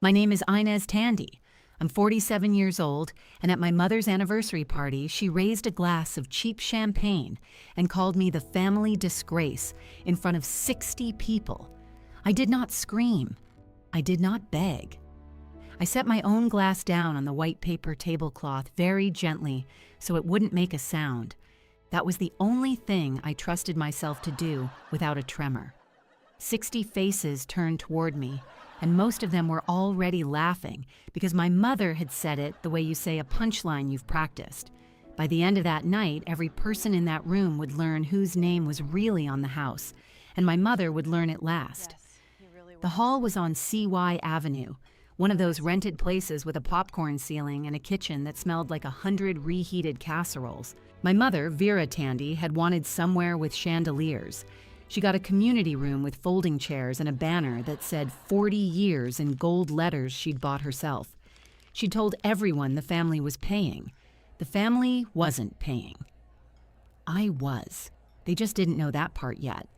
My name is Inez Tandy. I'm 47 years old, and at my mother's anniversary party, she raised a glass of cheap champagne and called me the family disgrace in front of 60 people. I did not scream. I did not beg. I set my own glass down on the white paper tablecloth very gently so it wouldn't make a sound. That was the only thing I trusted myself to do without a tremor. 60 faces turned toward me, and most of them were already laughing because my mother had said it the way you say a punchline you've practiced. By the end of that night, every person in that room would learn whose name was really on the house, and my mother would learn it last. The hall was on CY Avenue, one of those rented places with a popcorn ceiling and a kitchen that smelled like 100 reheated casseroles. My mother, Vera Tandy, had wanted somewhere with chandeliers. She got a community room with folding chairs and a banner that said 40 years in gold letters she'd bought herself. She told everyone the family was paying. The family wasn't paying. I was. They just didn't know that part yet.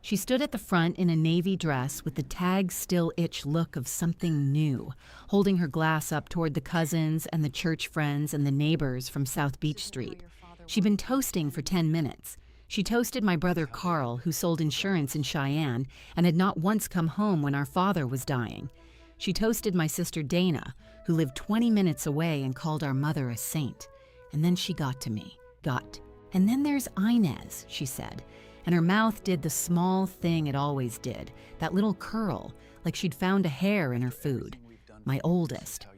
She stood at the front in a navy dress with the tag still itch look of something new, holding her glass up toward the cousins and the church friends and the neighbors from South Beach Street. She'd been toasting for 10 minutes. She toasted my brother Carl, who sold insurance in Cheyenne and had not once come home when our father was dying. She toasted my sister Dana, who lived 20 minutes away and called our mother a saint. And then she got to me. And then there's Inez, she said. And her mouth did the small thing it always did, that little curl, like she'd found a hair in her food. My oldest,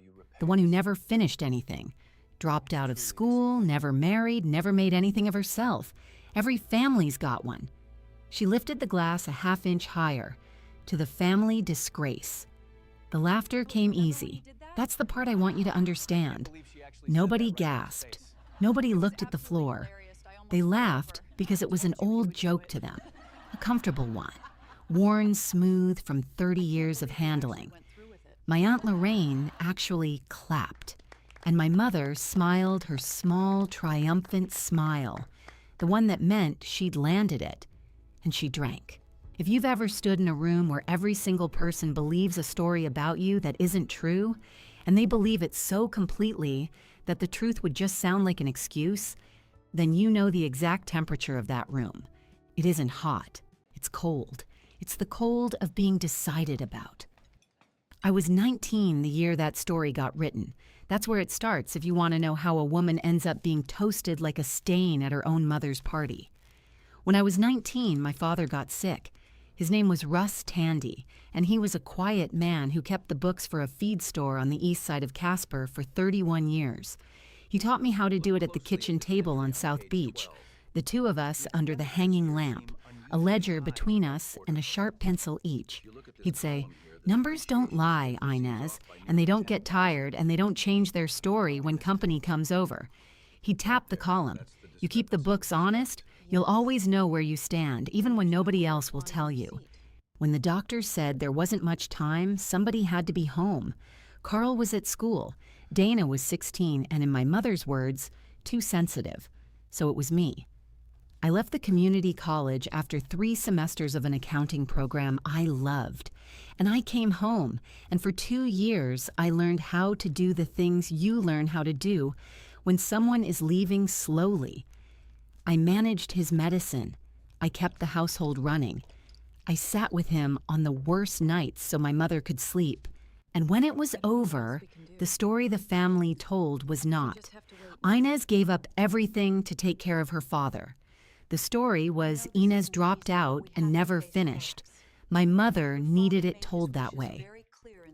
the one who never finished anything, dropped out of school, never married, never made anything of herself. Every family's got one. She lifted the glass a half-inch higher, to the family disgrace. The laughter came easy. That's the part I want you to understand. Nobody gasped. Nobody looked at the floor. They laughed because it was an old joke to them, a comfortable one, worn smooth from 30 years of handling. My Aunt Lorraine actually clapped, and my mother smiled her small, triumphant smile, the one that meant she'd landed it, and she drank. If you've ever stood in a room where every single person believes a story about you that isn't true, and they believe it so completely that the truth would just sound like an excuse, then you know the exact temperature of that room. It isn't hot, it's cold. It's the cold of being decided about. I was 19 the year that story got written. That's where it starts if you want to know how a woman ends up being toasted like a stain at her own mother's party. When I was 19, my father got sick. His name was Russ Tandy, and he was a quiet man who kept the books for a feed store on the east side of Casper for 31 years. He taught me how to do it at the kitchen table on South Beach, the two of us under the hanging lamp, a ledger between us and a sharp pencil each. He'd say, "Numbers don't lie, Inez, and they don't get tired and they don't change their story when company comes over." He'd tap the column. "You keep the books honest, you'll always know where you stand, even when nobody else will tell you." When the doctor said there wasn't much time, somebody had to be home. Carl was at school. Dana was 16, and in my mother's words, too sensitive. So it was me. I left the community college after 3 semesters of an accounting program I loved. And I came home, and for 2 years, I learned how to do the things you learn how to do when someone is leaving slowly. I managed his medicine. I kept the household running. I sat with him on the worst nights so my mother could sleep. And when it was over, the story the family told was not. Inez gave up everything to take care of her father. The story was Inez dropped out and never finished. My mother needed it told that way.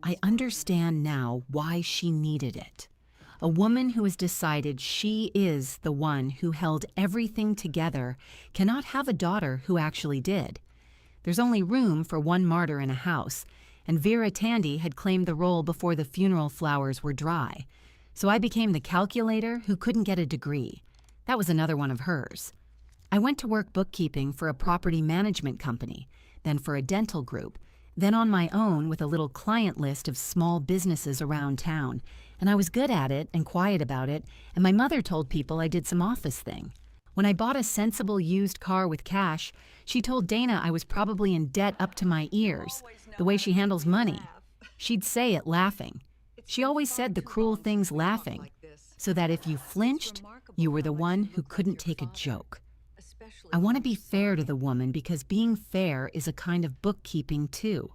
I understand now why she needed it. A woman who has decided she is the one who held everything together cannot have a daughter who actually did. There's only room for one martyr in a house, and Vera Tandy had claimed the role before the funeral flowers were dry. So I became the calculator who couldn't get a degree. That was another one of hers. I went to work bookkeeping for a property management company, then for a dental group, then on my own with a little client list of small businesses around town. And I was good at it and quiet about it, and my mother told people I did some office thing. When I bought a sensible used car with cash, she told Dana I was probably in debt up to my ears, the way she handles money. She'd say it laughing. She always said the cruel things laughing, so that if you flinched, you were the one who couldn't take a joke. I want to be fair to the woman because being fair is a kind of bookkeeping too.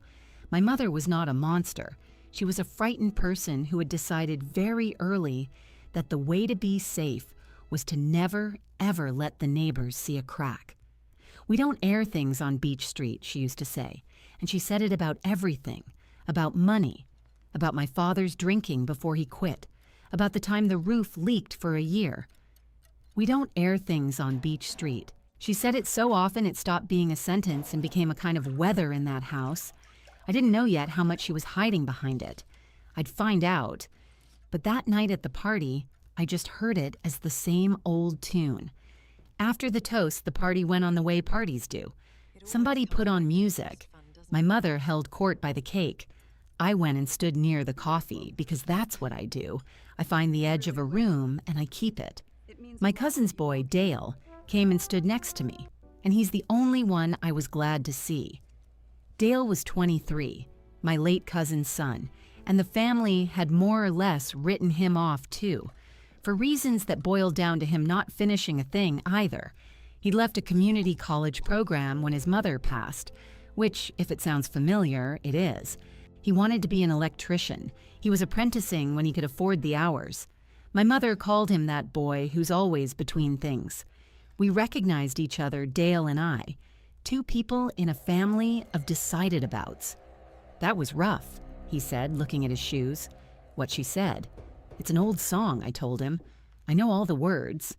My mother was not a monster. She was a frightened person who had decided very early that the way to be safe was to never, ever let the neighbors see a crack. We don't air things on Beach Street, she used to say, and she said it about everything, about money, about my father's drinking before he quit, about the time the roof leaked for a year. We don't air things on Beach Street. She said it so often it stopped being a sentence and became a kind of weather in that house. I didn't know yet how much she was hiding behind it. I'd find out. But that night at the party, I just heard it as the same old tune. After the toast, the party went on the way parties do. Somebody put on music. My mother held court by the cake. I went and stood near the coffee, because that's what I do. I find the edge of a room, and I keep it. My cousin's boy, Dale, came and stood next to me, and he's the only one I was glad to see. Dale was 23, my late cousin's son, and the family had more or less written him off too, for reasons that boiled down to him not finishing a thing either. He'd left a community college program when his mother passed, which, if it sounds familiar, it is. He wanted to be an electrician. He was apprenticing when he could afford the hours. My mother called him that boy who's always between things. We recognized each other, Dale and I, two people in a family of decided-abouts. That was rough, he said, looking at his shoes. What she said. It's an old song, I told him. I know all the words.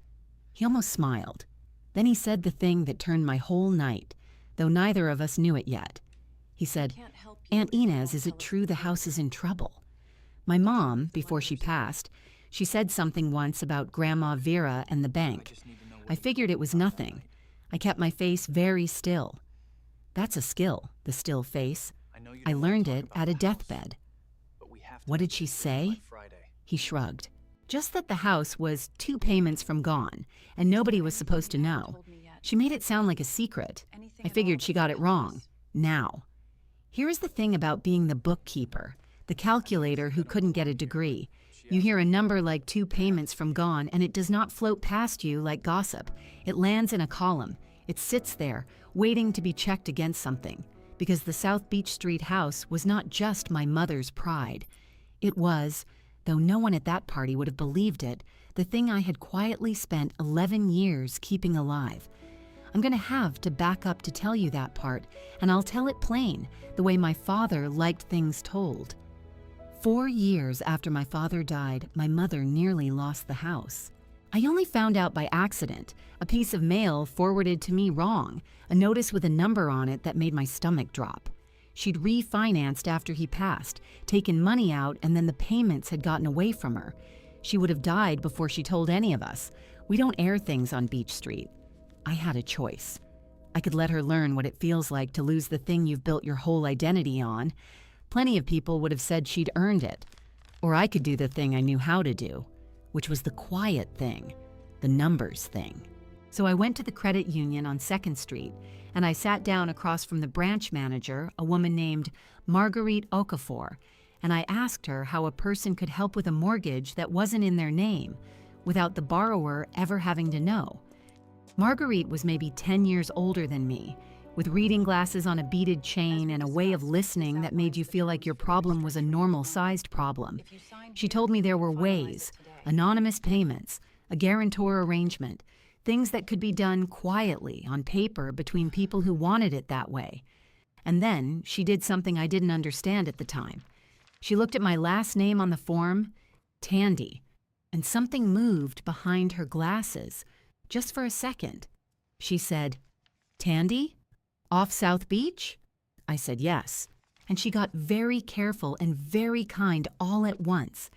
He almost smiled. Then he said the thing that turned my whole night, though neither of us knew it yet. He said, "Aunt Inez, is it true the house is in trouble?" My mom, before she passed, she said something once about Grandma Vera and the bank. I figured it was nothing. I kept my face very still. That's a skill, the still face. I learned it at a deathbed. What did she say? He shrugged. Just that the house was 2 payments from gone, and nobody was supposed to know. She made it sound like a secret. I figured she got it wrong. Now. Here is the thing about being the bookkeeper, the calculator who couldn't get a degree. You hear a number like 2 payments from gone, and it does not float past you like gossip. It lands in a column. It sits there, waiting to be checked against something. Because the South Beach Street house was not just my mother's pride. It was, though no one at that party would have believed it, the thing I had quietly spent 11 years keeping alive. I'm going to have to back up to tell you that part, and I'll tell it plain, the way my father liked things told. 4 years after my father died, my mother nearly lost the house. I only found out by accident, a piece of mail forwarded to me wrong, a notice with a number on it that made my stomach drop. She'd refinanced after he passed, taken money out, and then the payments had gotten away from her. She would have died before she told any of us. We don't air things on Beach Street. I had a choice. I could let her learn what it feels like to lose the thing you've built your whole identity on. Plenty of people would have said she'd earned it. Or I could do the thing I knew how to do, which was the quiet thing, the numbers thing. So I went to the credit union on 2nd Street, and I sat down across from the branch manager, a woman named Marguerite Okafor, and I asked her how a person could help with a mortgage that wasn't in their name, without the borrower ever having to know. Marguerite was maybe 10 years older than me, with reading glasses on a beaded chain and a way of listening that made you feel like your problem was a normal-sized problem. She told me there were ways, anonymous payments, a guarantor arrangement, things that could be done quietly on paper between people who wanted it that way. And then she did something I didn't understand at the time. She looked at my last name on the form, Tandy, and something moved behind her glasses, just for a second. She said, "Tandy? Off South Beach?" I said yes. And she got very careful and very kind all at once.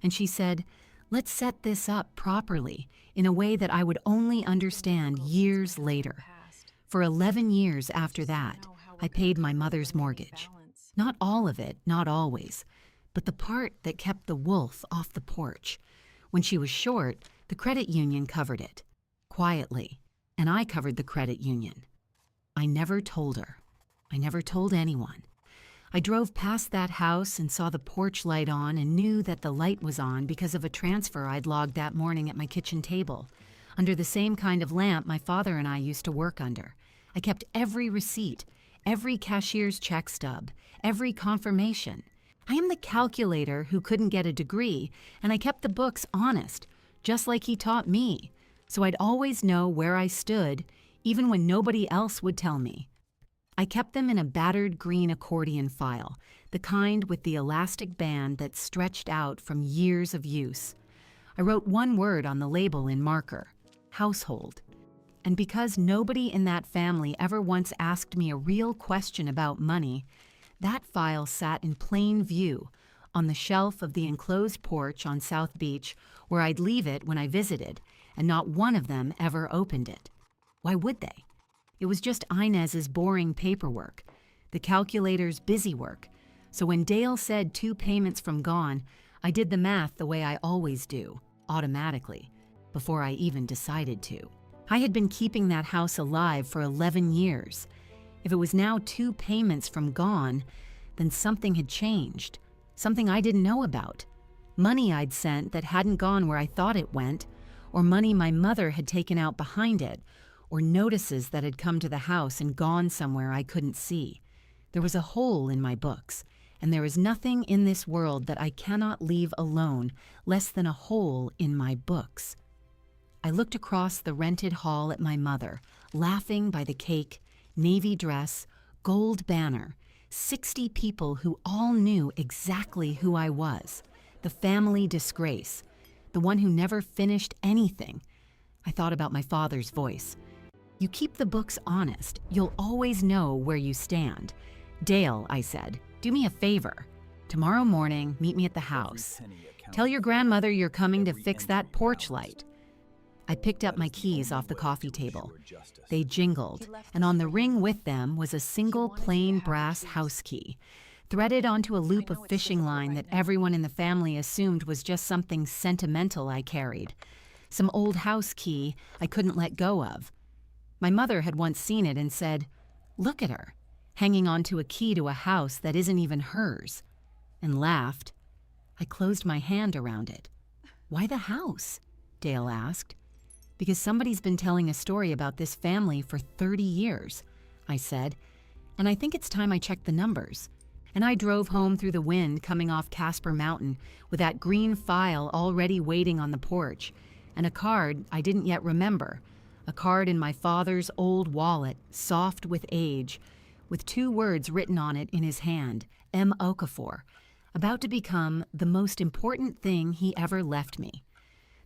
And she said, "Let's set this up properly in a way that I would only understand years later." For 11 years after that, I paid my mother's mortgage. Not all of it, not always, but the part that kept the wolf off the porch. When she was short, the credit union covered it, quietly, and I covered the credit union. I never told her. I never told anyone. I drove past that house and saw the porch light on and knew that the light was on because of a transfer I'd logged that morning at my kitchen table, under the same kind of lamp my father and I used to work under. I kept every receipt, every cashier's check stub, every confirmation. I am the calculator who couldn't get a degree, and I kept the books honest, just like he taught me, so I'd always know where I stood, even when nobody else would tell me. I kept them in a battered green accordion file, the kind with the elastic band that stretched out from years of use. I wrote one word on the label in marker: household. And because nobody in that family ever once asked me a real question about money, that file sat in plain view on the shelf of the enclosed porch on South Beach, where I'd leave it when I visited, and not one of them ever opened it. Why would they? It was just Inez's boring paperwork, the calculator's busy work. So when Dale said 2 payments from gone, I did the math the way I always do, automatically, before I even decided to. I had been keeping that house alive for 11 years. If it was now 2 payments from gone, then something had changed, something I didn't know about. Money I'd sent that hadn't gone where I thought it went, or money my mother had taken out behind it, or notices that had come to the house and gone somewhere I couldn't see. There was a hole in my books, and there is nothing in this world that I cannot leave alone less than a hole in my books. I looked across the rented hall at my mother, laughing by the cake, navy dress, gold banner, 60 people who all knew exactly who I was, the family disgrace, the one who never finished anything. I thought about my father's voice. You keep the books honest, you'll always know where you stand. Dale, I said, do me a favor. Tomorrow morning, meet me at the house. Tell your grandmother you're coming to fix that porch light. I picked up my keys off the coffee table. They jingled, and on the ring with them was a single plain brass house key, threaded onto a loop of fishing line that everyone in the family assumed was just something sentimental I carried. Some old house key I couldn't let go of. My mother had once seen it and said, "Look at her, hanging onto a key to a house that isn't even hers," and laughed. I closed my hand around it. "Why the house?" Dale asked. "Because somebody's been telling a story about this family for 30 years, I said, "and I think it's time I checked the numbers." And I drove home through the wind coming off Casper Mountain with that green file already waiting on the porch, and a card I didn't yet remember, a card in my father's old wallet, soft with age, with 2 words written on it in his hand, M. Okafor, about to become the most important thing he ever left me.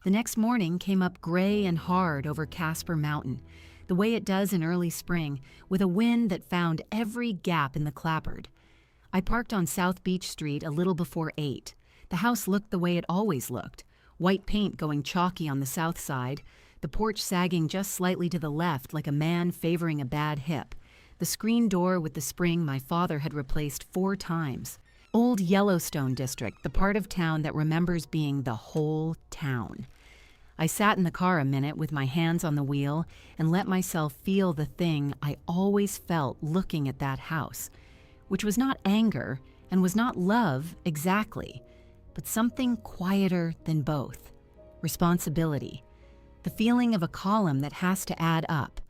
The next morning came up gray and hard over Casper Mountain, the way it does in early spring, with a wind that found every gap in the clapboard. I parked on South Beach Street a little before 8. The house looked the way it always looked, white paint going chalky on the south side, the porch sagging just slightly to the left like a man favoring a bad hip, the screen door with the spring my father had replaced 4 times. Old Yellowstone District, the part of town that remembers being the whole town. I sat in the car a minute with my hands on the wheel and let myself feel the thing I always felt looking at that house, which was not anger and was not love exactly, but something quieter than both. Responsibility. The feeling of a column that has to add up.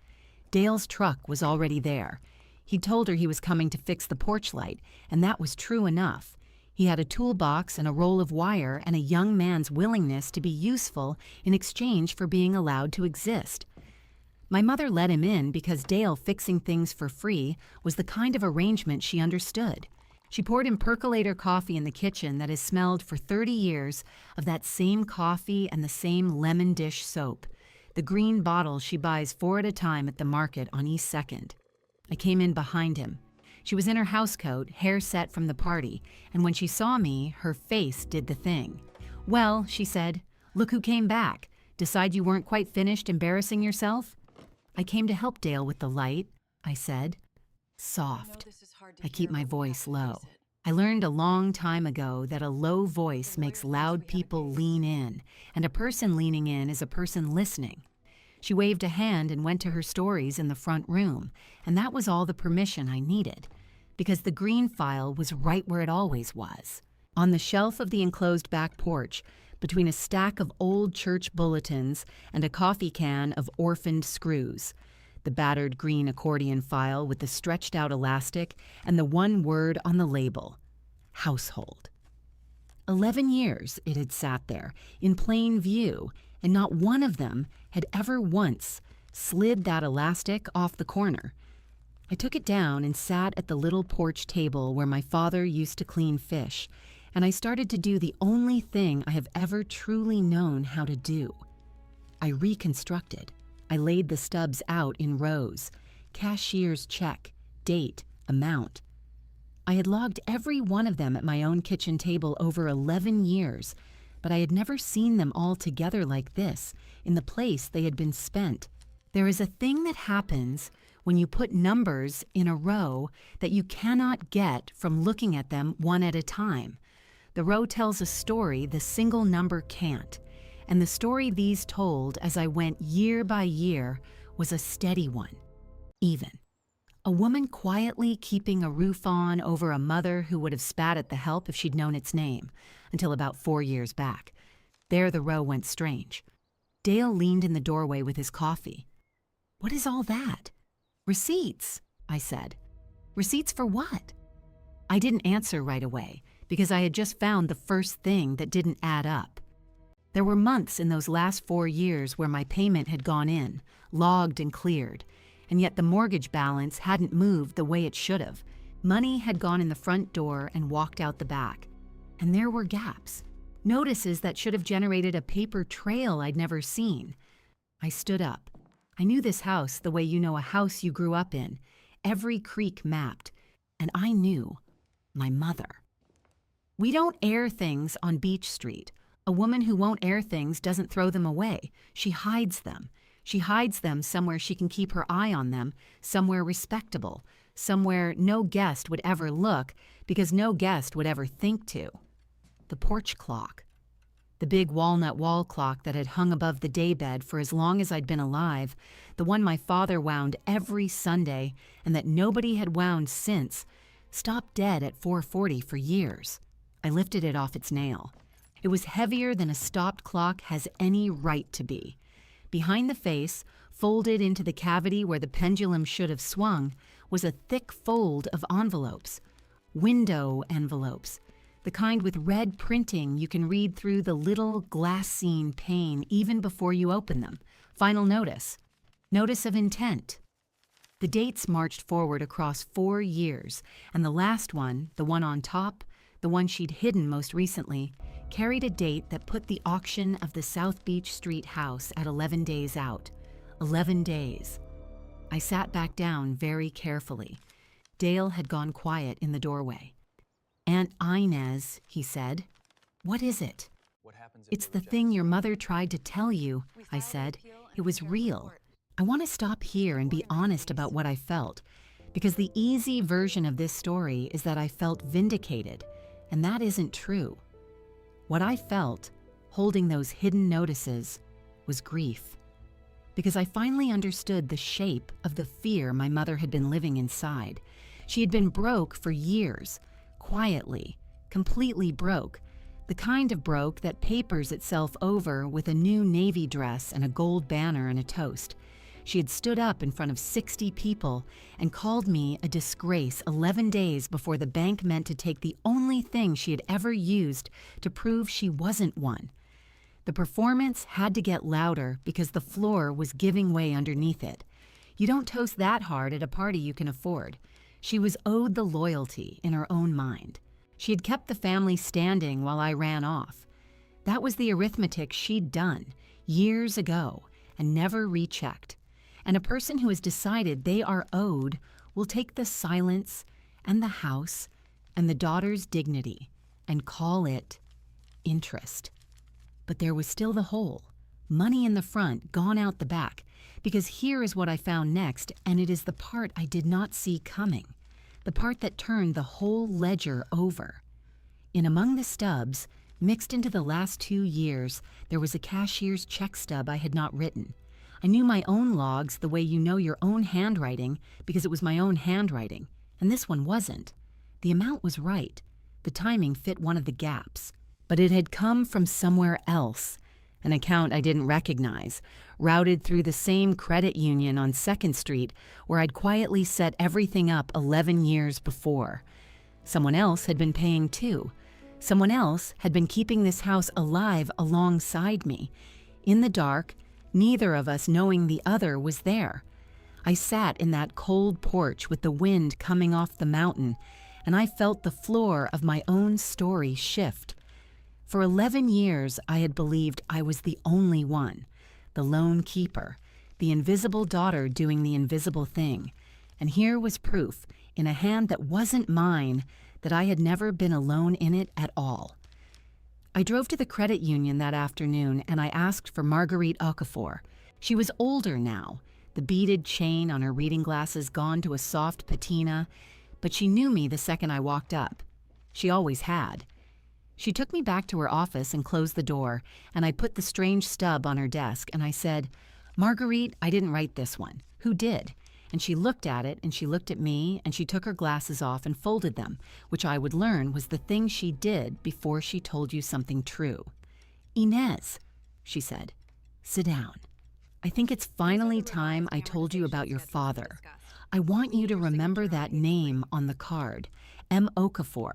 Dale's truck was already there. He'd told her he was coming to fix the porch light, and that was true enough. He had a toolbox and a roll of wire and a young man's willingness to be useful in exchange for being allowed to exist. My mother let him in because Dale fixing things for free was the kind of arrangement she understood. She poured him percolator coffee in the kitchen that has smelled for 30 years of that same coffee and the same lemon dish soap, the green bottles she buys 4 at a time at the market on East 2nd. I came in behind him. She was in her housecoat, hair set from the party, and when she saw me, her face did the thing. "Well," she said, "look who came back. Decide you weren't quite finished embarrassing yourself?" "I came to help Dale with the light," I said. Soft. I keep my voice low. I learned a long time ago that a low voice makes loud people lean in, and a person leaning in is a person listening. She waved a hand and went to her stories in the front room, and that was all the permission I needed. because the green file was right where it always was, on the shelf of the enclosed back porch, between a stack of old church bulletins and a coffee can of orphaned screws, the battered green accordion file with the stretched out elastic and the one word on the label, household. 11 years it had sat there, in plain view, and not one of them had ever once slid that elastic off the corner. I took it down and sat at the little porch table where my father used to clean fish, and I started to do the only thing I have ever truly known how to do. I reconstructed. I laid the stubs out in rows, cashier's check, date, amount. I had logged every one of them at my own kitchen table over 11 years, but I had never seen them all together like this, in the place they had been spent. There is a thing that happens when you put numbers in a row that you cannot get from looking at them one at a time. The row tells a story the single number can't, and the story these told as I went year by year was a steady one, even. A woman quietly keeping a roof on over a mother who would have spat at the help if she'd known its name, until about 4 years back. There the row went strange. Dale leaned in the doorway with his coffee. "What is all that?" "Receipts," I said. "Receipts for what?" I didn't answer right away, because I had just found the first thing that didn't add up. There were months in those last 4 years where my payment had gone in, logged and cleared, and yet the mortgage balance hadn't moved the way it should have. Money had gone in the front door and walked out the back. And there were gaps, notices that should have generated a paper trail I'd never seen. I stood up. I knew this house the way you know a house you grew up in, every creak mapped, and I knew my mother. We don't air things on Beach Street. A woman who won't air things doesn't throw them away. She hides them. She hides them somewhere she can keep her eye on them, somewhere respectable, somewhere no guest would ever look because no guest would ever think to. The porch clock. The big walnut wall clock that had hung above the daybed for as long as I'd been alive, the one my father wound every Sunday and that nobody had wound since, stopped dead at 4:40 for years. I lifted it off its nail. It was heavier than a stopped clock has any right to be. Behind the face, folded into the cavity where the pendulum should have swung, was a thick fold of envelopes. Window envelopes. The kind with red printing you can read through the little glassine pane even before you open them. Final notice. Notice of intent. The dates marched forward across 4 years, and the last one, the one on top, the one she'd hidden most recently, carried a date that put the auction of the South Beach Street house at 11 days out. 11 days. I sat back down very carefully. Dale had gone quiet in the doorway. "Aunt Inez," he said. "What is it?" "It's the thing your mother tried to tell you," I said. "It was real. I want to stop here and be honest about what I felt, because the easy version of this story is that I felt vindicated, and that isn't true. What I felt, holding those hidden notices, was grief, because I finally understood the shape of the fear my mother had been living inside. She had been broke for years, quietly, completely broke, the kind of broke that papers itself over with a new navy dress and a gold banner and a toast. She had stood up in front of 60 people and called me a disgrace 11 days before the bank meant to take the only thing she had ever used to prove she wasn't one. The performance had to get louder because the floor was giving way underneath it. You don't toast that hard at a party you can afford. She was owed the loyalty in her own mind. She had kept the family standing while I ran off. That was the arithmetic she'd done years ago and never rechecked. And a person who has decided they are owed will take the silence and the house and the daughter's dignity and call it interest. But there was still the hole, money in the front, gone out the back, because here is what I found next, and it is the part I did not see coming, the part that turned the whole ledger over. In among the stubs, mixed into the last 2 years, there was a cashier's check stub I had not written. I knew my own logs the way you know your own handwriting because it was my own handwriting, and this one wasn't. The amount was right. The timing fit one of the gaps. But it had come from somewhere else, an account I didn't recognize, routed through the same credit union on 2nd Street where I'd quietly set everything up 11 years before. Someone else had been paying too. Someone else had been keeping this house alive alongside me. In the dark, neither of us knowing the other was there. I sat in that cold porch with the wind coming off the mountain, and I felt the floor of my own story shift. For 11 years, I had believed I was the only one, the lone keeper, the invisible daughter doing the invisible thing. And here was proof, in a hand that wasn't mine, that I had never been alone in it at all. I drove to the credit union that afternoon and I asked for Marguerite Okafor. She was older now, the beaded chain on her reading glasses gone to a soft patina, but she knew me the second I walked up. She always had. She took me back to her office and closed the door, and I put the strange stub on her desk and I said, "Marguerite, I didn't write this one. Who did?" And she looked at it and she looked at me and she took her glasses off and folded them, which I would learn was the thing she did before she told you something true. "Inez," she said, "sit down. I think it's finally time I told you about your father. I want you to remember that name on the card, M. Okafor.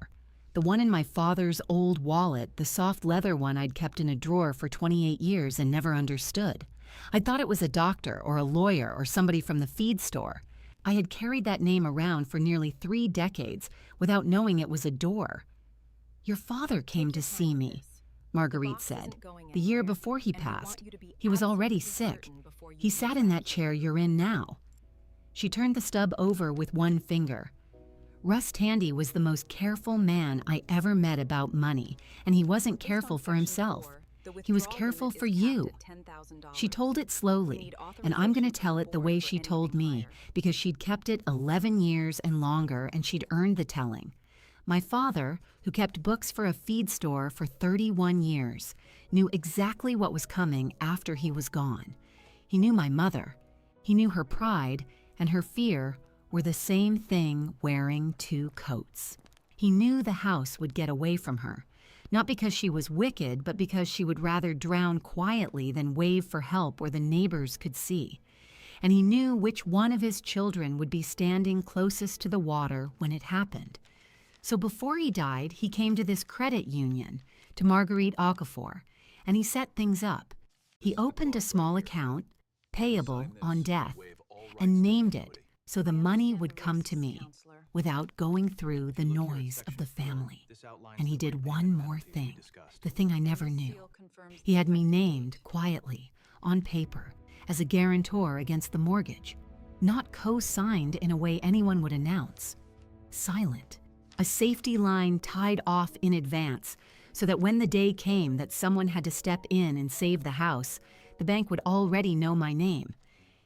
The one in my father's old wallet, the soft leather one I'd kept in a drawer for 28 years and never understood. I thought it was a doctor or a lawyer or somebody from the feed store. I had carried that name around for nearly 3 decades without knowing it was a door. Your father came to see me," Marguerite said, "the year before he passed. He was already sick. He sat in that chair you're in now." She turned the stub over with one finger. "Russ Tandy was the most careful man I ever met about money, and he wasn't careful for himself. He was careful for you." She told it slowly, and I'm going to tell it the way she told me, because she'd kept it 11 years and longer, and she'd earned the telling. My father, who kept books for a feed store for 31 years, knew exactly what was coming after he was gone. He knew my mother. He knew her pride and her fear were the same thing wearing 2 coats. He knew the house would get away from her, not because she was wicked, but because she would rather drown quietly than wave for help where the neighbors could see. And he knew which one of his children would be standing closest to the water when it happened. So before he died, he came to this credit union, to Marguerite Okafor, and he set things up. He opened a small account, payable on death, and named it so the money would come to me without going through the noise of the family. And he did one more thing, the thing I never knew. He had me named quietly, on paper, as a guarantor against the mortgage, not co-signed in a way anyone would announce. Silent, a safety line tied off in advance so that when the day came that someone had to step in and save the house, the bank would already know my name.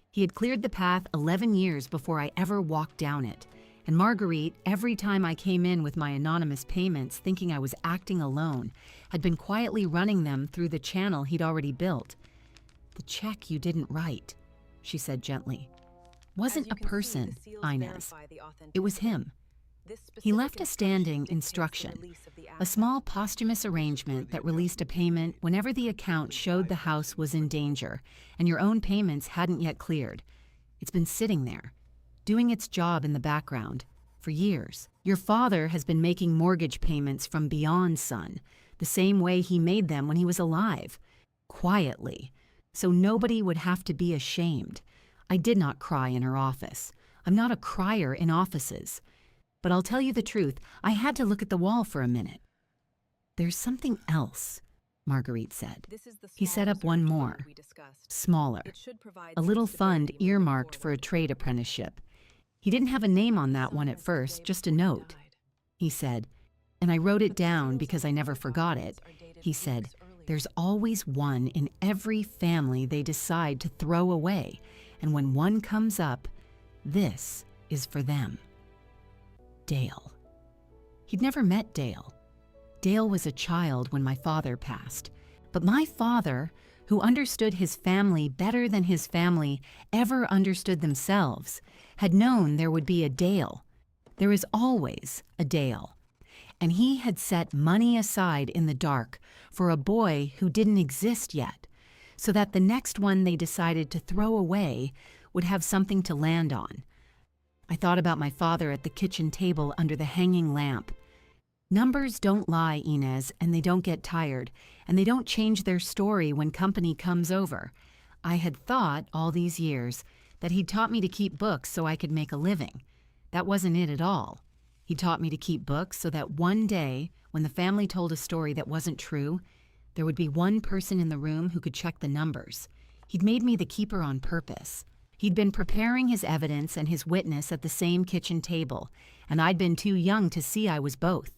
He had cleared the path 11 years before I ever walked down it, and Marguerite, every time I came in with my anonymous payments thinking I was acting alone, had been quietly running them through the channel he'd already built. "The check you didn't write," she said gently. "Wasn't a person, Inez. It was him." He left a standing instruction, a small posthumous arrangement that released a payment whenever the account showed the house was in danger and your own payments hadn't yet cleared. It's been sitting there, doing its job in the background, for years. Your father has been making mortgage payments from beyond, son, the same way he made them when he was alive, quietly, so nobody would have to be ashamed. I did not cry in her office. I'm not a crier in offices. But I'll tell you the truth, I had to look at the wall for a minute. "There's something else," Marguerite said. He set up one more, smaller, a little fund earmarked for a trade apprenticeship. He didn't have a name on that one at first, just a note. He said, and I wrote it down because I never forgot it. He said, "There's always one in every family they decide to throw away, and when one comes up, this is for them." Dale. He'd never met Dale. Dale was a child when my father passed. But my father, who understood his family better than his family ever understood themselves, had known there would be a Dale. There is always a Dale, and he had set money aside in the dark for a boy who didn't exist yet, so that the next one they decided to throw away would have something to land on. I thought about my father at the kitchen table under the hanging lamp. Numbers don't lie, Inez, and they don't get tired, and they don't change their story when company comes over. I had thought all these years that he'd taught me to keep books so I could make a living. That wasn't it at all. He taught me to keep books so that one day, when the family told a story that wasn't true, there would be one person in the room who could check the numbers. He'd made me the keeper on purpose. He'd been preparing his evidence and his witness at the same kitchen table, and I'd been too young to see I was both.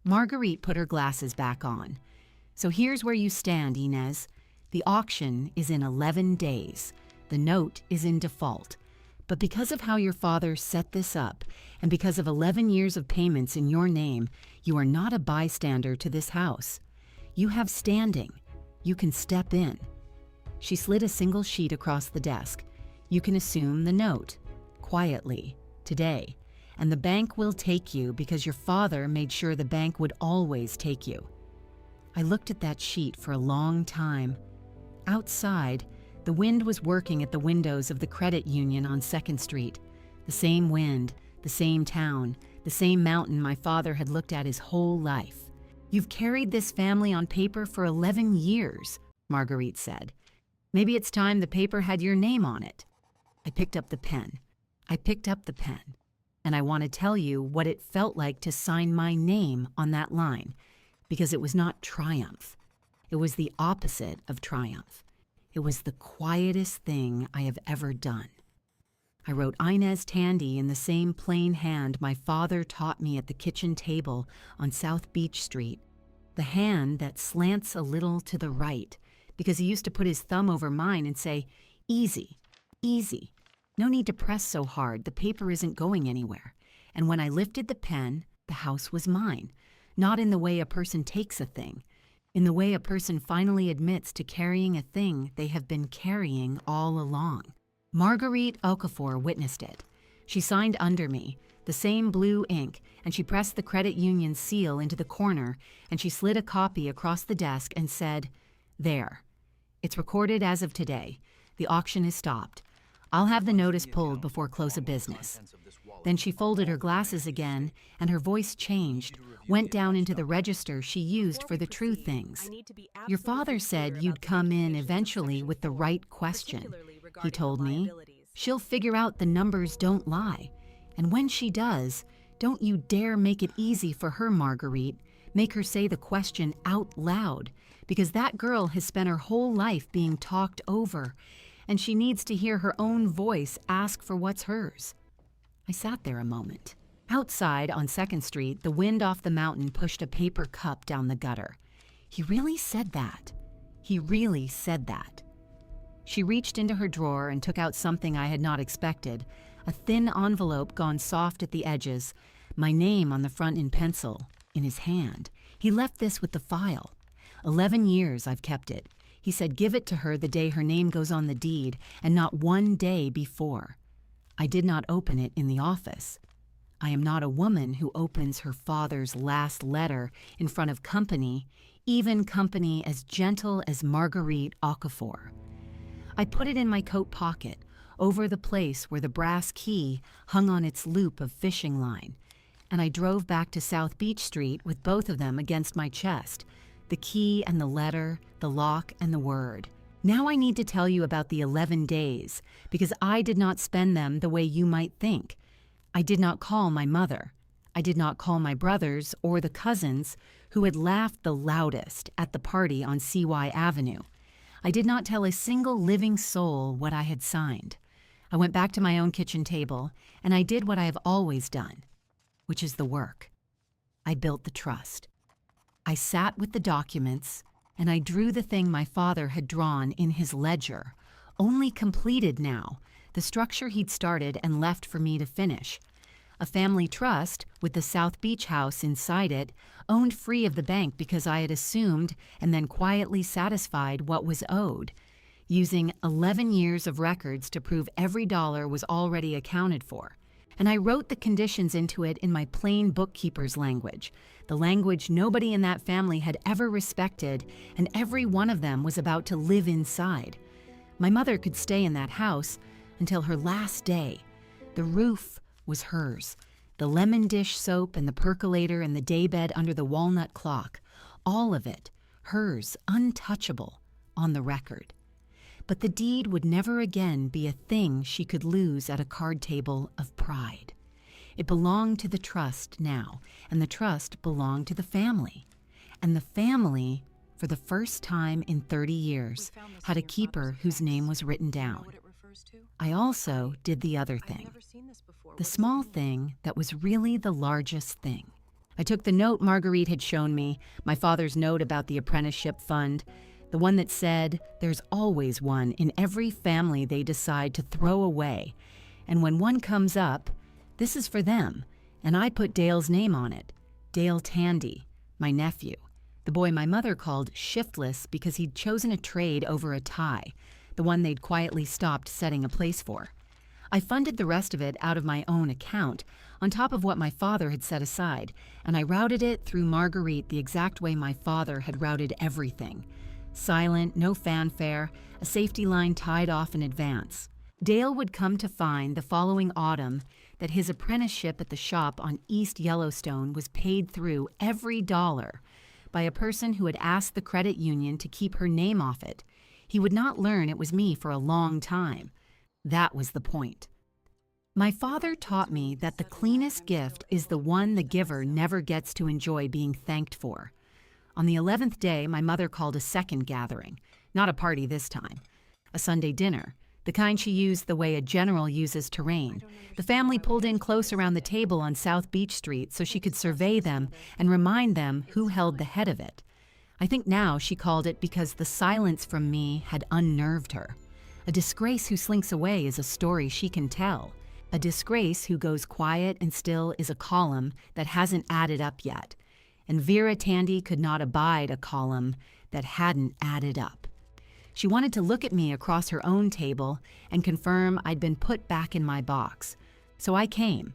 Marguerite put her glasses back on. So here's where you stand, Inez. The auction is in 11 days. The note is in default. But because of how your father set this up, and because of 11 years of payments in your name, you are not a bystander to this house. You have standing. You can step in. She slid a single sheet across the desk. You can assume the note, quietly, today, and the bank will take you because your father made sure the bank would always take you. I looked at that sheet for a long time. Outside, the wind was working at the windows of the credit union on 2nd Street. The same wind, the same town, the same mountain my father had looked at his whole life. You've carried this family on paper for 11 years, Marguerite said. Maybe it's time the paper had your name on it. I picked up the pen. And I want to tell you what it felt like to sign my name on that line, because it was not triumph. It was the opposite of triumph. It was the quietest thing I have ever done. I wrote Inez Tandy in the same plain hand my father taught me at the kitchen table on South Beach Street, the hand that slants a little to the right, because he used to put his thumb over mine and say, "Easy, easy. No need to press so hard, the paper isn't going anywhere." And when I lifted the pen, the house was mine, not in the way a person takes a thing, in the way a person finally admits to carrying a thing they have been carrying all along. Marguerite Okafor witnessed it. She signed under me, the same blue ink, and she pressed the credit union seal into the corner, and she slid a copy across the desk and said, "There. It's recorded as of today. The auction is stopped. I'll have the notice pulled before close of business." Then she folded her glasses again, and her voice changed, went down into the register she used for the true things. "Your father said you'd come in eventually with the right question," he told me. "She'll figure out the numbers don't lie. And when she does, don't you dare make it easy for her, Marguerite. Make her say the question out loud, because that girl has spent her whole life being talked over, and she needs to hear her own voice ask for what's hers." I sat there a moment. Outside on 2nd Street, the wind off the mountain pushed a paper cup down the gutter. He really said that. He really said that. She reached into her drawer and took out something I had not expected, a thin envelope gone soft at the edges, my name on the front in pencil, in his hand. He left this with the file. 11 years I've kept it. He said give it to her the day her name goes on the deed, and not one day before. I did not open it in the office. I am not a woman who opens her father's last letter in front of company, even company as gentle as Marguerite Okafor. I put it in my coat pocket, over the place where the brass key hung on its loop of fishing line, and I drove back to South Beach Street with both of them against my chest, the key and the letter, the lock and the word. Now I need to tell you about the 11 days, because I did not spend them the way you might think. I did not call my mother. I did not call my brothers or the cousins who had laughed the loudest at the party on CY Avenue. I did not tell a single living soul what I had signed. I went back to my own kitchen table, and I did what I have always done, which is the work. I built the trust. I sat with the documents, and I drew the thing my father had drawn in his ledger, only completed now, the structure he'd started and left for me to finish. A family trust, with the South Beach house inside it, owned free of the bank because I had assumed and then quietly satisfied what was owed, using 11 years of records to prove every dollar was already accounted for. and I wrote the conditions into it in my plain bookkeeper's language, the language nobody in that family had ever respected, and every one of them was about to live inside. My mother could stay in that house until her last day. The roof was hers, the lemon dish soap and the percolator and the daybed under the walnut clock, all of it, hers, untouchable, on the record. But the deed would never again be a thing she could lose at a card table of pride. It belonged to the trust now, and the trust belonged to the family. And the family, for the first time in 30 years, had a keeper whose name was written down. I also did the other thing, the small thing that was really the largest thing. I took the note Marguerite had shown me, my father's note about the apprenticeship fund, the one that said, there's always one in every family they decide to throw away. And when one comes up, this is for them, and I put Dale's name on it, Dale Tandy, my nephew, the boy my mother called shiftless because he'd chosen a trade over a tie, the one they'd quietly stopped setting a place for. I funded the rest of it out of my own account, on top of what my father had set aside, and I routed it through Marguerite the exact way my father had routed everything. Silent, no fanfare, a safety line tied off in advance. Dale would come to find the following autumn that his apprenticeship at the shop on East Yellowstone was paid through every dollar by a person who had asked the credit union to keep her name off it. He would not learn it was me for a long time. That was the point. My father taught me that the cleanest gift is the one the giver never gets to enjoy being thanked for. On the 11th day, my mother called a second gathering, not a party this time, a Sunday dinner, the kind she used the way a general uses terrain. The family pulled in close around the table on South Beach Street so she could survey them and remind them who held the head of it. I think now she called it because the silence from me had unnerved her. A disgrace who slinks away is a story she can tell. A disgrace who goes quiet and still is a column that hasn't added up yet. And Vera Tandy could not abide a column that hadn't added up. She wanted to look at me across her own table and confirm I'd been put back in my box. So I came.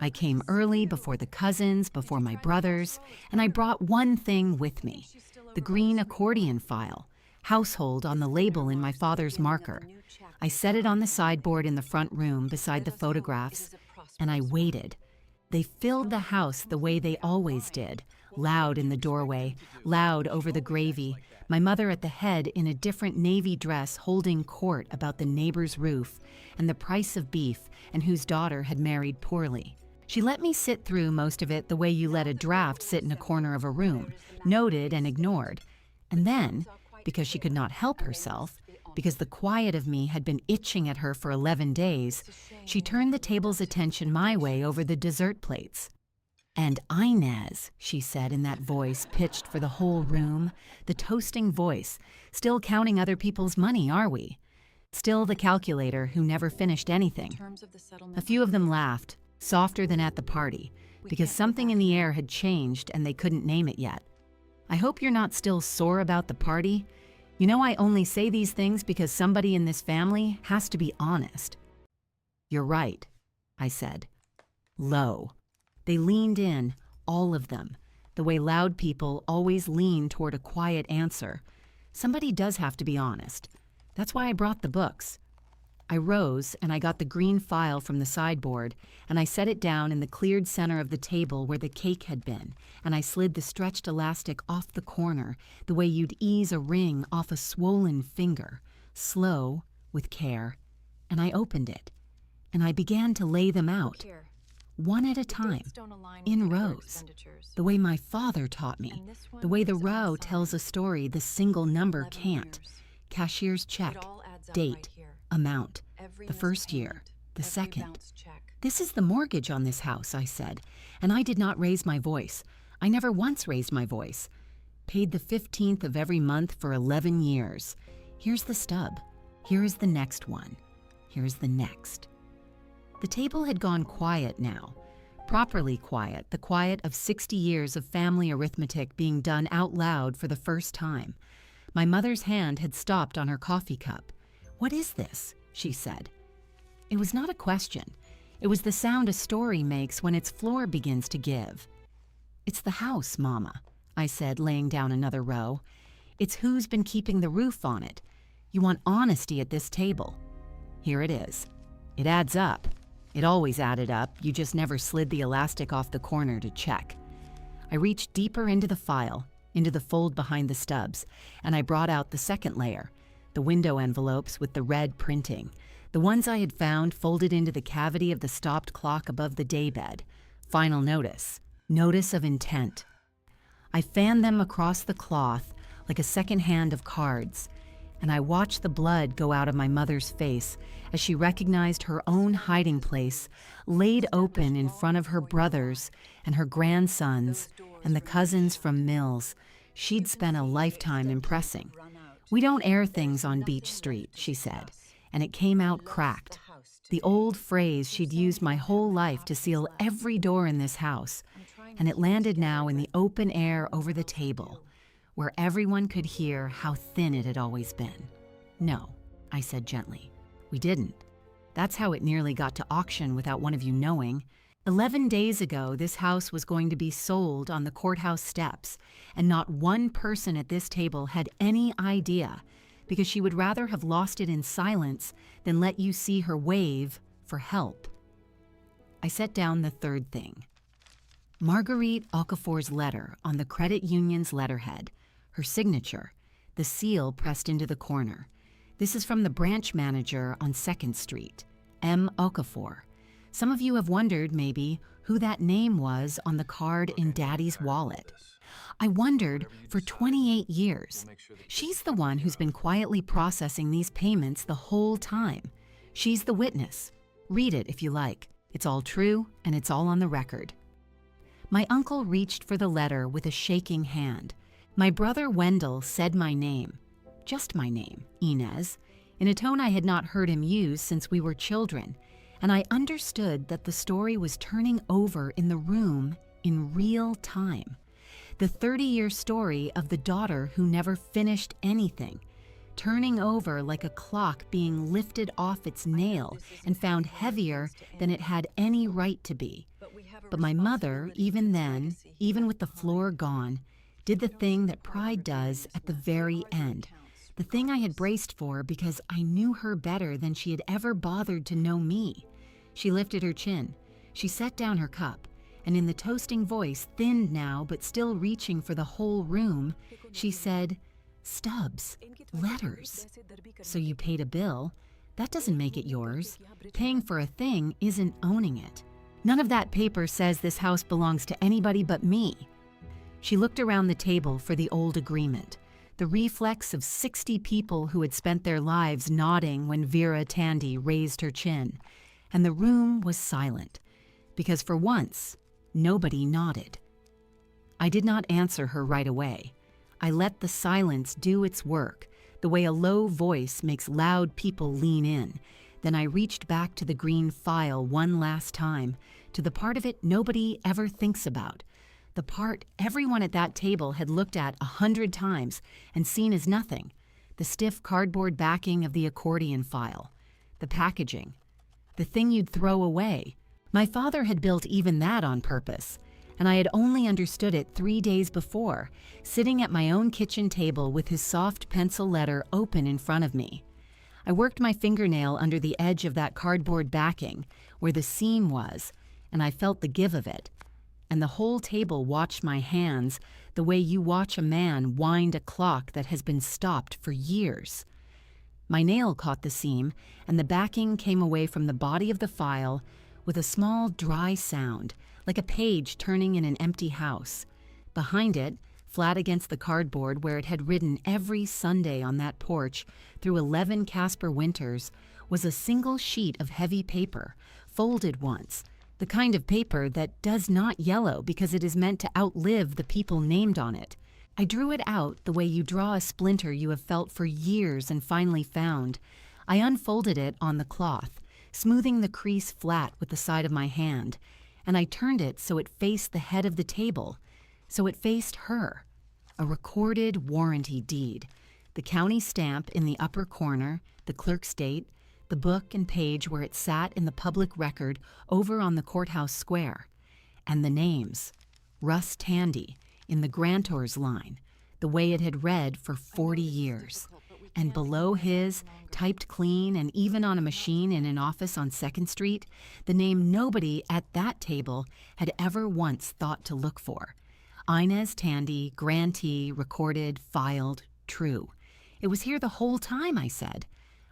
I came early, before the cousins, before my brothers, and I brought one thing with me, the green accordion file, household on the label in my father's marker. I set it on the sideboard in the front room beside the photographs, and I waited. They filled the house the way they always did, loud in the doorway, loud over the gravy, my mother at the head in a different navy dress holding court about the neighbor's roof and the price of beef and whose daughter had married poorly. She let me sit through most of it the way you let a draft sit in a corner of a room, noted and ignored. And then, because she could not help herself, because the quiet of me had been itching at her for 11 days, she turned the table's attention my way over the dessert plates. "And Inez," she said in that voice pitched for the whole room, the toasting voice, "still counting other people's money, are we? Still the calculator who never finished anything." A few of them laughed, softer than at the party, because something in the air had changed and they couldn't name it yet. I hope you're not still sore about the party. You know I only say these things because somebody in this family has to be honest. "You're right," I said. Low. They leaned in, all of them, the way loud people always lean toward a quiet answer. Somebody does have to be honest. That's why I brought the books. I rose and I got the green file from the sideboard and I set it down in the cleared center of the table where the cake had been, and I slid the stretched elastic off the corner the way you'd ease a ring off a swollen finger, slow, with care, and I opened it, and I began to lay them out, one at a time, in rows, the way my father taught me, the way the row tells a story the single number can't. Cashier's check, date, amount, the first year, the second. "This is the mortgage on this house," I said, and I did not raise my voice. I never once raised my voice. Paid the 15th of every month for 11 years. Here's the stub. Here is the next one. Here's the next. The table had gone quiet now. Properly quiet, the quiet of 60 years of family arithmetic being done out loud for the first time. My mother's hand had stopped on her coffee cup. "What is this?" she said. It was not a question. It was the sound a story makes when its floor begins to give. "It's the house, Mama," I said, laying down another row. "It's who's been keeping the roof on it. You want honesty at this table. Here it is. It adds up. It always added up, you just never slid the elastic off the corner to check." I reached deeper into the file, into the fold behind the stubs, and I brought out the second layer, the window envelopes with the red printing, the ones I had found folded into the cavity of the stopped clock above the daybed. Final notice. Notice of intent. I fanned them across the cloth like a second hand of cards, and I watched the blood go out of my mother's face as she recognized her own hiding place laid open in front of her brothers and her grandsons and the cousins from Mills she'd spent a lifetime impressing. "We don't air things on Beach Street," she said, and it came out cracked. The old phrase she'd used my whole life to seal every door in this house, and it landed now in the open air over the table, where everyone could hear how thin it had always been. "No," I said gently. "We didn't. That's how it nearly got to auction without one of you knowing. 11 days ago, this house was going to be sold on the courthouse steps, and not one person at this table had any idea, because she would rather have lost it in silence than let you see her wave for help." I set down the third thing. Marguerite Okafor's letter on the credit union's letterhead, her signature, the seal pressed into the corner. This is from the branch manager on 2nd Street, M. Okafor. Some of you have wondered, maybe, who that name was on the card in Daddy's wallet. I wondered for 28 years. She's the one who's been quietly processing these payments the whole time. She's the witness. Read it if you like. It's all true, and it's all on the record. My uncle reached for the letter with a shaking hand. My brother Wendell said my name, just my name, Inez, in a tone I had not heard him use since we were children, and I understood that the story was turning over in the room in real time. The 30-year story of the daughter who never finished anything, turning over like a clock being lifted off its nail and found heavier than it had any right to be. But my mother, even then, even with the floor gone, did the thing that pride does at the very end, the thing I had braced for because I knew her better than she had ever bothered to know me. She lifted her chin. She set down her cup, and in the toasting voice, thinned now but still reaching for the whole room, she said, "Stubs, letters. So you paid a bill. That doesn't make it yours. Paying for a thing isn't owning it. None of that paper says this house belongs to anybody but me." She looked around the table for the old agreement, the reflex of 60 people who had spent their lives nodding when Vera Tandy raised her chin, and the room was silent, because for once, nobody nodded. I did not answer her right away. I let the silence do its work, the way a low voice makes loud people lean in. Then I reached back to the green file one last time, to the part of it nobody ever thinks about, the part everyone at that table had looked at 100 times and seen as nothing, the stiff cardboard backing of the accordion file, the packaging, the thing you'd throw away. My father had built even that on purpose, and I had only understood it 3 days before, sitting at my own kitchen table with his soft pencil letter open in front of me. I worked my fingernail under the edge of that cardboard backing, where the seam was, and I felt the give of it. And the whole table watched my hands the way you watch a man wind a clock that has been stopped for years. My nail caught the seam, and the backing came away from the body of the file with a small dry sound, like a page turning in an empty house. Behind it, flat against the cardboard where it had ridden every Sunday on that porch through 11 Casper winters, was a single sheet of heavy paper, folded once, the kind of paper that does not yellow because it is meant to outlive the people named on it. I drew it out the way you draw a splinter you have felt for years and finally found. I unfolded it on the cloth, smoothing the crease flat with the side of my hand, and I turned it so it faced the head of the table, so it faced her. A recorded warranty deed, the county stamp in the upper corner, the clerk's date, the book and page where it sat in the public record over on the courthouse square, and the names, Russ Tandy, in the grantor's line, the way it had read for 40 years. And below his, typed clean and even on a machine in an office on 2nd Street, the name nobody at that table had ever once thought to look for. Inez Tandy, grantee, recorded, filed, true. It was here the whole time, I said.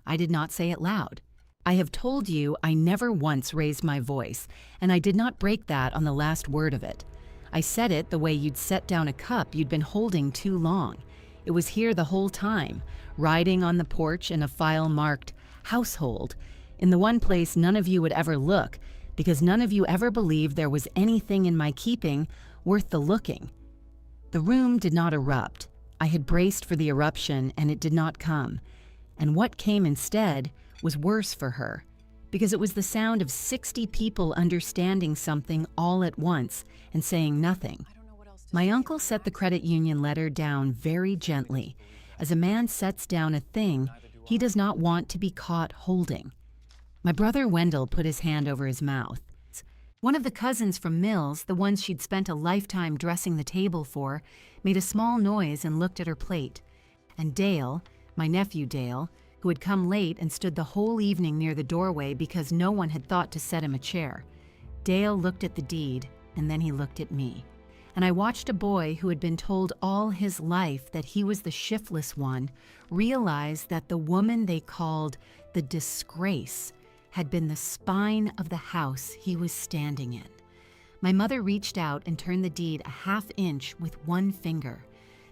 I did not say it loud. I have told you I never once raised my voice, and I did not break that on the last word of it. I said it the way you'd set down a cup you'd been holding too long. It was here the whole time, riding on the porch in a file marked household, in the one place none of you would ever look, because none of you ever believed there was anything in my keeping worth the looking. The room did not erupt. I had braced for the eruption, and it did not come. And what came instead was worse for her, because it was the sound of 60 people understanding something all at once and saying nothing. My uncle set the credit union letter down very gently, as a man sets down a thing he does not want to be caught holding. My brother Wendell put his hand over his mouth. One of the cousins from Mills, the ones she'd spent a lifetime dressing the table for, made a small noise and looked at her plate. And Dale, my nephew Dale, who had come late and stood the whole evening near the doorway because no one had thought to set him a chair. Dale looked at the deed, and then he looked at me. And I watched a boy who had been told all his life that he was the shiftless one realize that the woman they called the Disgrace had been the spine of the house he was standing in. My mother reached out and turned the deed a half-inch with one finger,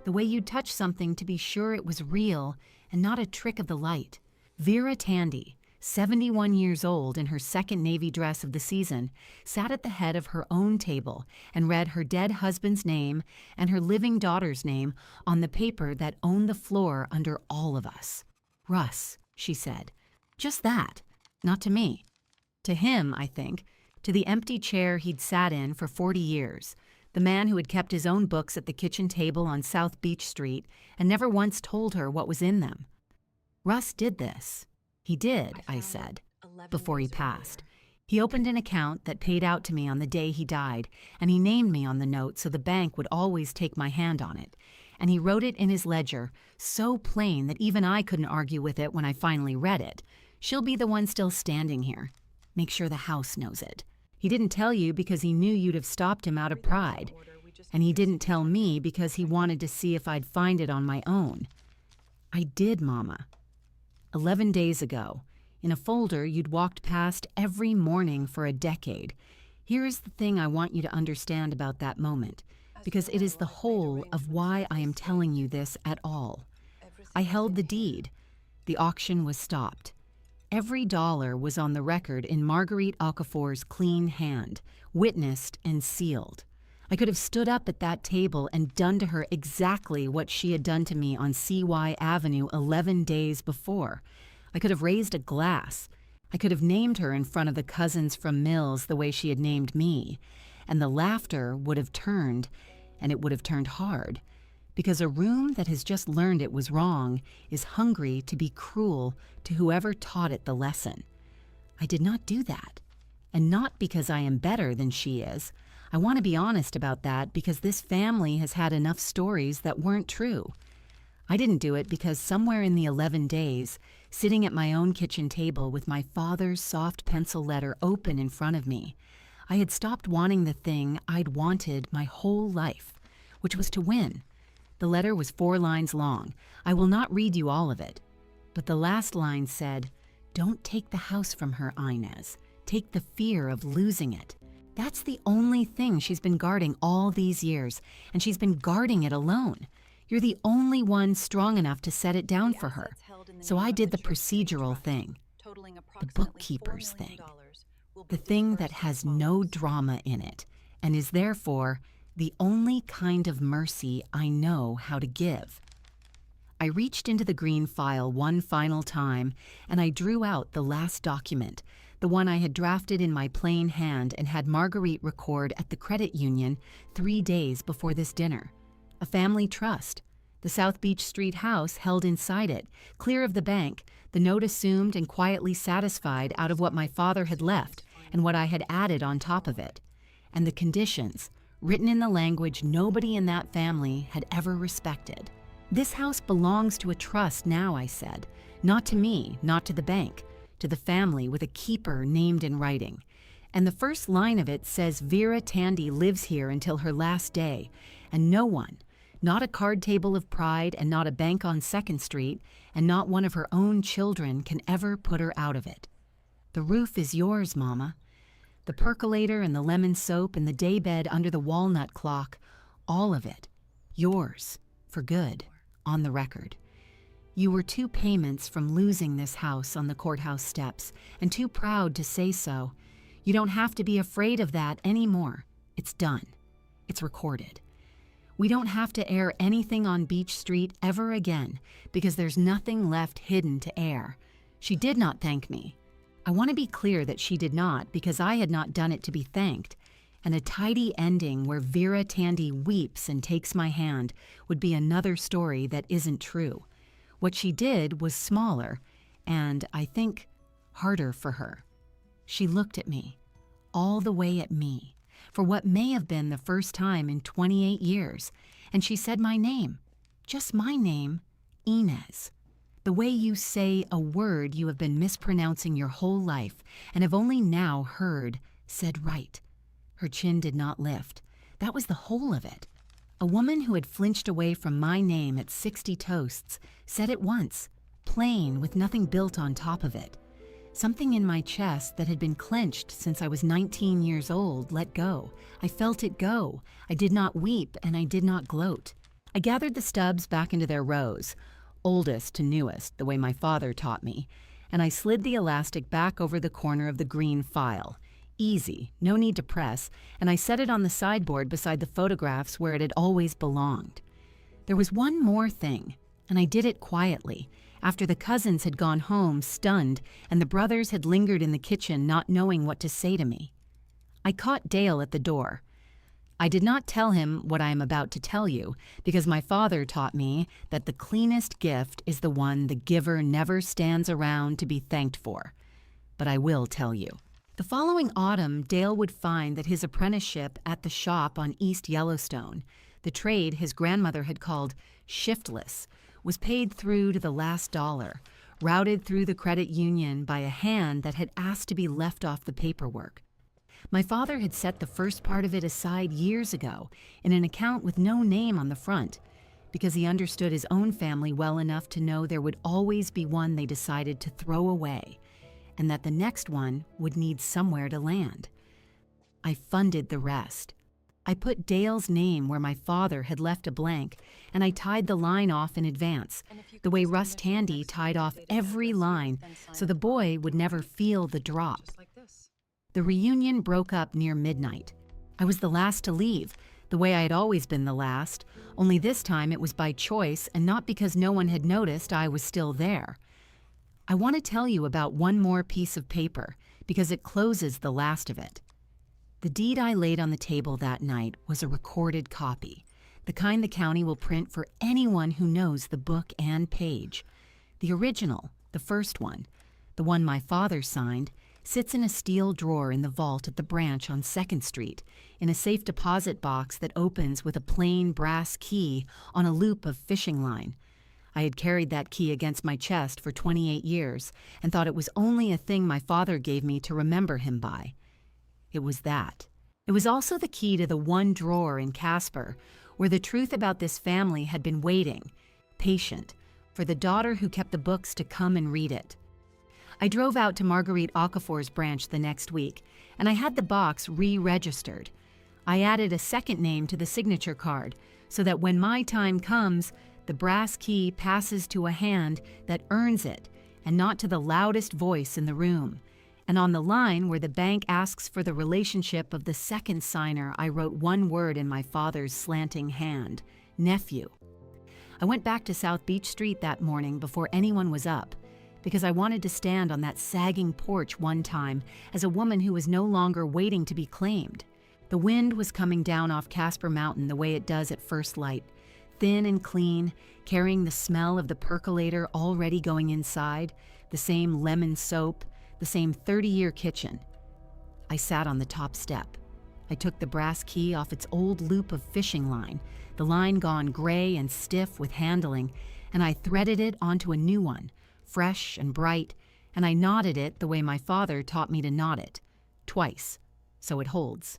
the way you'd touch something to be sure it was real and not a trick of the light. Vera Tandy, 71 years old in her second Navy dress of the season, sat at the head of her own table and read her dead husband's name and her living daughter's name on the paper that owned the floor under all of us. Russ, she said. Just that. Not to me. To him, I think, to the empty chair he'd sat in for 40 years, the man who had kept his own books at the kitchen table on South Beach Street and never once told her what was in them. Russ did this. He did, I said, before he passed. He opened an account that paid out to me on the day he died, and he named me on the note so the bank would always take my hand on it. And he wrote it in his ledger, so plain that even I couldn't argue with it when I finally read it. She'll be the one still standing here. Make sure the house knows it. He didn't tell you because he knew you'd have stopped him out of pride. And he didn't tell me because he wanted to see if I'd find it on my own. I did, Mama. 11 days ago, in a folder you'd walked past every morning for a decade. Here is the thing I want you to understand about that moment, because it is the whole of why I am telling you this at all. I held the deed. The auction was stopped. Every dollar was on the record in Marguerite Okafor's clean hand, witnessed and sealed. I could have stood up at that table and done to her exactly what she had done to me on CY Avenue 11 days before. I could have raised a glass. I could have named her in front of the cousins from Mills the way she had named me. And the laughter would have turned, and it would have turned hard. Because a room that has just learned it was wrong is hungry to be cruel to whoever taught it the lesson. I did not do that. And not because I am better than she is. I want to be honest about that because this family has had enough stories that weren't true. I didn't do it because somewhere in the 11 days, sitting at my own kitchen table with my father's soft pencil letter open in front of me, I had stopped wanting the thing I'd wanted my whole life, which was to win. The letter was 4 lines long. I will not read you all of it. But the last line said, "Don't take the house from her, Inez. Take the fear of losing it." That's the only thing she's been guarding all these years, and she's been guarding it alone. You're the only one strong enough to set it down for her. So I did the procedural thing, the bookkeeper's thing, the thing that has no drama in it, and is therefore the only kind of mercy I know how to give. I reached into the green file one final time, and I drew out the last document, the one I had drafted in my plain hand and had Marguerite record at the credit union 3 days before this dinner. A family trust. The South Beach Street house held inside it, clear of the bank, the note assumed and quietly satisfied out of what my father had left and what I had added on top of it. And the conditions, written in the language nobody in that family had ever respected. This house belongs to a trust now, I said. Not to me, not to the bank, to the family with a keeper named in writing. And the first line of it says Vera Tandy lives here until her last day, and no one, not a card table of pride and not a bank on 2nd Street, and not one of her own children can ever put her out of it. The roof is yours, Mama. The percolator and the lemon soap and the daybed under the walnut clock, all of it, yours, for good, on the record. You were 2 payments from losing this house on the courthouse steps, and too proud to say so. You don't have to be afraid of that anymore. It's done. It's recorded. We don't have to air anything on Beach Street ever again because there's nothing left hidden to air. She did not thank me. I want to be clear that she did not because I had not done it to be thanked. And a tidy ending where Vera Tandy weeps and takes my hand would be another story that isn't true. What she did was smaller and, I think, harder for her. She looked at me, all the way at me, for what may have been the first time in 28 years, and she said my name, just my name, Inez. The way you say a word you have been mispronouncing your whole life and have only now heard said right. Her chin did not lift. That was the whole of it. A woman who had flinched away from my name at 60 toasts said it once, plain with nothing built on top of it. Something in my chest that had been clenched since I was 19 years old let go. I felt it go. I did not weep and I did not gloat. I gathered the stubs back into their rows, oldest to newest, the way my father taught me, and I slid the elastic back over the corner of the green file. Easy, no need to press, and I set it on the sideboard beside the photographs where it had always belonged. There was one more thing, and I did it quietly, after the cousins had gone home stunned and the brothers had lingered in the kitchen not knowing what to say to me. I caught Dale at the door. I did not tell him what I am about to tell you, because my father taught me that the cleanest gift is the one the giver never stands around to be thanked for. But I will tell you. The following autumn, Dale would find that his apprenticeship at the shop on East Yellowstone, the trade his grandmother had called shiftless, was paid through to the last dollar, routed through the credit union by a hand that had asked to be left off the paperwork. My father had set the first part of it aside years ago in an account with no name on the front, because he understood his own family well enough to know there would always be one they decided to throw away, and that the next one would need somewhere to land. I funded the rest. I put Dale's name where my father had left a blank, and I tied the line off in advance, the way Russ Tandy tied off every line so the boy would never feel the drop. The reunion broke up near midnight. I was the last to leave, the way I had always been the last, only this time it was by choice and not because no one had noticed I was still there. I want to tell you about one more piece of paper, because it closes the last of it. The deed I laid on the table that night was a recorded copy, the kind the county will print for anyone who knows the book and page. The original, the first one, the one my father signed, sits in a steel drawer in the vault at the branch on 2nd Street, in a safe deposit box that opens with a plain brass key on a loop of fishing line. I had carried that key against my chest for 28 years and thought it was only a thing my father gave me to remember him by. It was that. It was also the key to the one drawer in Casper, where the truth about this family had been waiting, patient, for the daughter who kept the books to come and read it. I drove out to Marguerite Okafor's branch the next week, and I had the box re-registered. I added a second name to the signature card, so that when my time comes, the brass key passes to a hand that earns it, and not to the loudest voice in the room. And on the line where the bank asks for the relationship of the second signer, I wrote one word in my father's slanting hand: nephew. I went back to South Beach Street that morning before anyone was up, because I wanted to stand on that sagging porch one time as a woman who was no longer waiting to be claimed. The wind was coming down off Casper Mountain the way it does at first light, thin and clean, carrying the smell of the percolator already going inside, the same lemon soap, the same 30-year kitchen. I sat on the top step. I took the brass key off its old loop of fishing line, the line gone gray and stiff with handling, and I threaded it onto a new one, fresh and bright, and I knotted it the way my father taught me to knot it, twice, so it holds.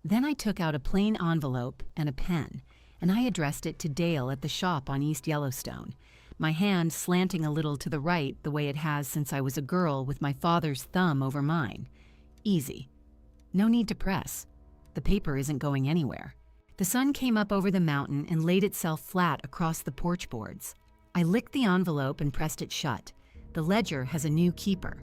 Then I took out a plain envelope and a pen, and I addressed it to Dale at the shop on East Yellowstone, my hand slanting a little to the right the way it has since I was a girl with my father's thumb over mine. Easy. No need to press. The paper isn't going anywhere. The sun came up over the mountain and laid itself flat across the porch boards. I licked the envelope and pressed it shut. The ledger has a new keeper.